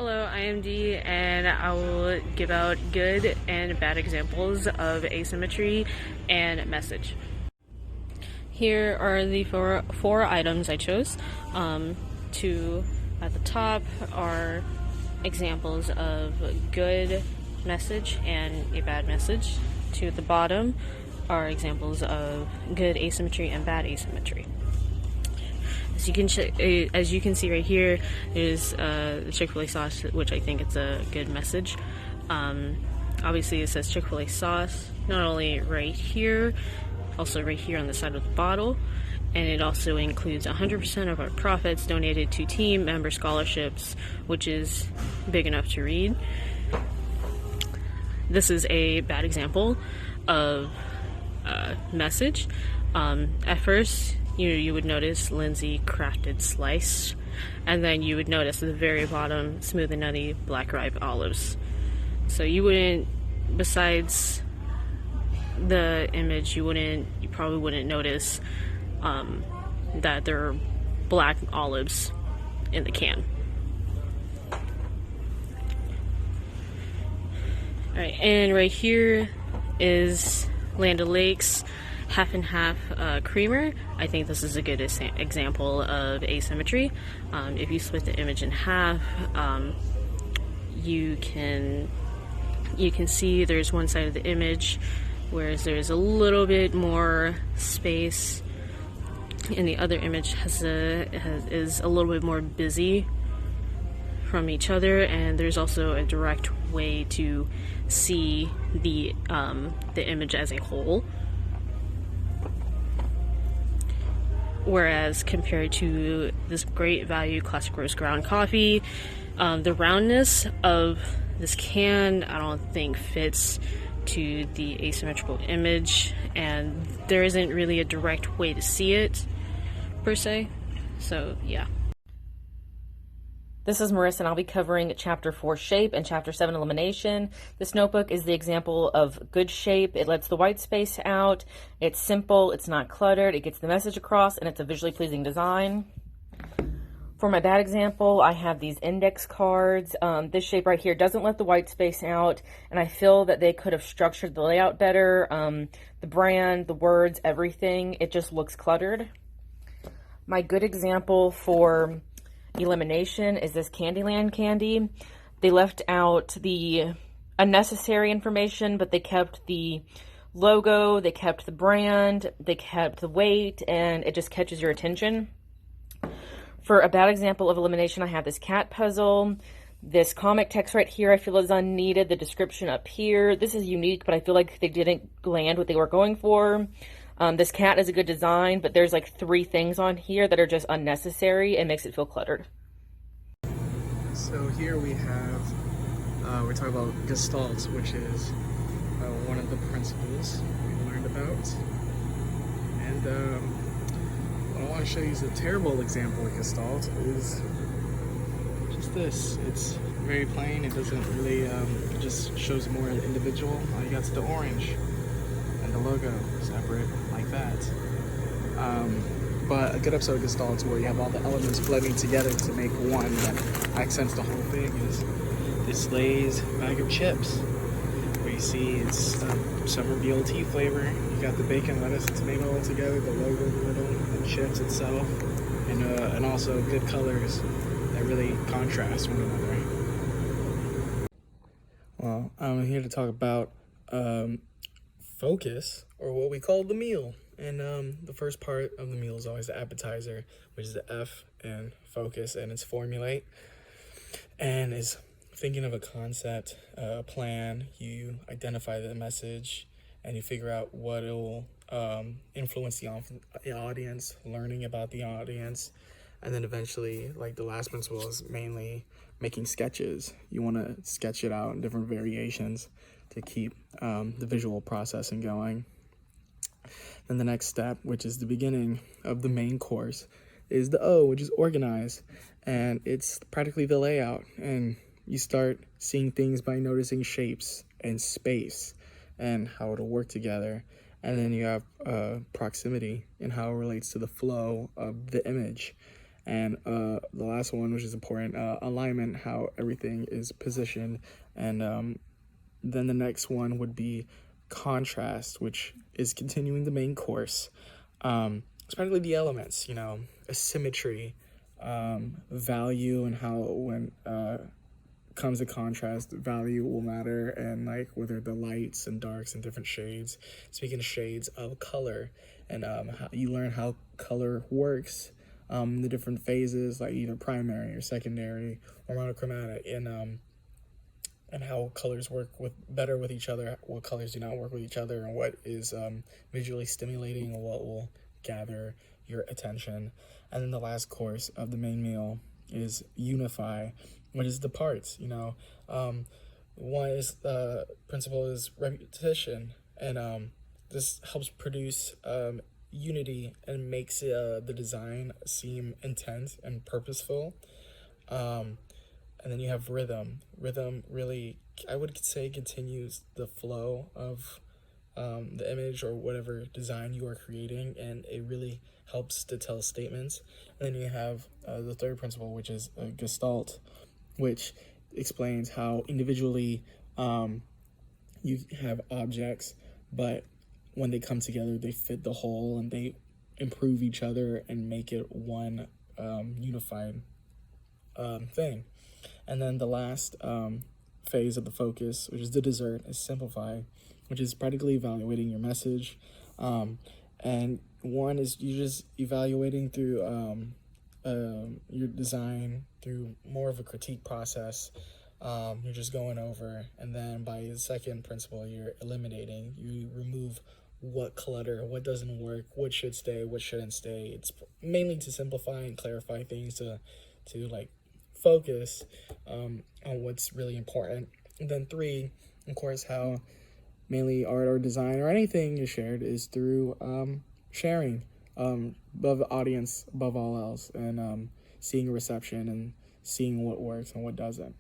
Hello, I am Dee, and I will give out good and bad examples of asymmetry and message. Here are the four items I chose. Two at the top are examples of good message and a bad message. Two at the bottom are examples of good asymmetry and bad asymmetry. As you can see right here is the Fil A sauce, which I think it's a good message. Obviously it says Fil A sauce, not only right here, also right here on the side of the bottle, and it also includes 100% of our profits donated to team member scholarships, which is big enough to read. This is a bad example of message. At first, you would notice Lindsay crafted slice, and then you would notice at the very bottom smooth and nutty black ripe olives. So you wouldn't, besides the image, you probably wouldn't notice that there are black olives in the can. Alright, and right here is Land O'Lakes half and half creamer. I think this is a good example of asymmetry. If you split the image in half, you can see there's one side of the image whereas there's a little bit more space, and the other image is a little bit more busy from each other, and there's also a direct way to see the image as a whole. Whereas compared to this great value classic roast ground coffee, the roundness of this can I don't think fits to the asymmetrical image, and there isn't really a direct way to see it per se. So yeah. This is Marisa, and I'll be covering Chapter 4, Shape, and Chapter 7, Elimination. This notebook is the example of good shape. It lets the white space out. It's simple. It's not cluttered. It gets the message across, and it's a visually pleasing design. For my bad example, I have these index cards. This shape right here doesn't let the white space out, and I feel that they could have structured the layout better. The brand, the words, everything, it just looks cluttered. My good example for elimination is this Candyland candy. They left out the unnecessary information, but they kept the logo, they kept the brand, they kept the weight, and it just catches your attention. For a bad example of elimination, I have this cat puzzle. This comic text right here I feel is unneeded. The description up here, this is unique, but I feel like they didn't land what they were going for. This cat is a good design, but there's like 3 things on here that are just unnecessary and makes it feel cluttered. So here we have, we're talking about Gestalt, which is one of the principles we learned about. And what I want to show you is a terrible example of Gestalt is just this. It's very plain, it doesn't really, it just shows more individual. All you got is the orange and the logo separate like that. But a good episode of Gestalt where you have all the elements blending together to make one that accents the whole thing is this Lay's bag of chips, where you see it's summer BLT flavor. You got the bacon, lettuce, and tomato all together, the logo in the middle, the chips itself, and also good colors that really contrast one another. Well, I'm here to talk about focus, or what we call the meal. And the first part of the meal is always the appetizer, which is the F in focus, and it's formulate. And is thinking of a concept, a plan, you identify the message, and you figure out what it'll influence the audience, learning about the audience, and then eventually, like the last principle is mainly making sketches. You want to sketch it out in different variations to keep the visual processing going. Then the next step, which is the beginning of the main course, is the O, which is organize, and it's practically the layout, and you start seeing things by noticing shapes and space and how it'll work together, and then you have proximity and how it relates to the flow of the image, And the last one, which is important, alignment, how everything is positioned. And then the next one would be contrast, which is continuing the main course. It's practically the elements, asymmetry, value, and how when comes to contrast, value will matter, and like whether the lights and darks and different shades. Speaking of shades of color, and how you learn how color works, the different phases, like either primary or secondary or monochromatic, and how colors work better with each other, what colors do not work with each other, and what is visually stimulating, and what will gather your attention. And then the last course of the main meal is unify, which is the parts. One is principle is repetition, and this helps produce unity and makes the design seem intense and purposeful. And then you have rhythm. Rhythm really, I would say, continues the flow of the image or whatever design you are creating, and it really helps to tell statements. And then you have the third principle, which is gestalt, which explains how individually you have objects, but when they come together, they fit the whole and they improve each other and make it one unified thing. And then the last phase of the focus, which is the dessert, is simplify, which is practically evaluating your message. And one is you just evaluating through your design through more of a critique process. You're just going over, and then by the second principle, you're eliminating. You remove what clutter, what doesn't work, what should stay, what shouldn't stay. It's mainly to simplify and clarify things, to like focus on what's really important. And then three, of course, how mainly art or design or anything you shared is through sharing above the audience, above all else, and seeing reception and seeing what works and what doesn't.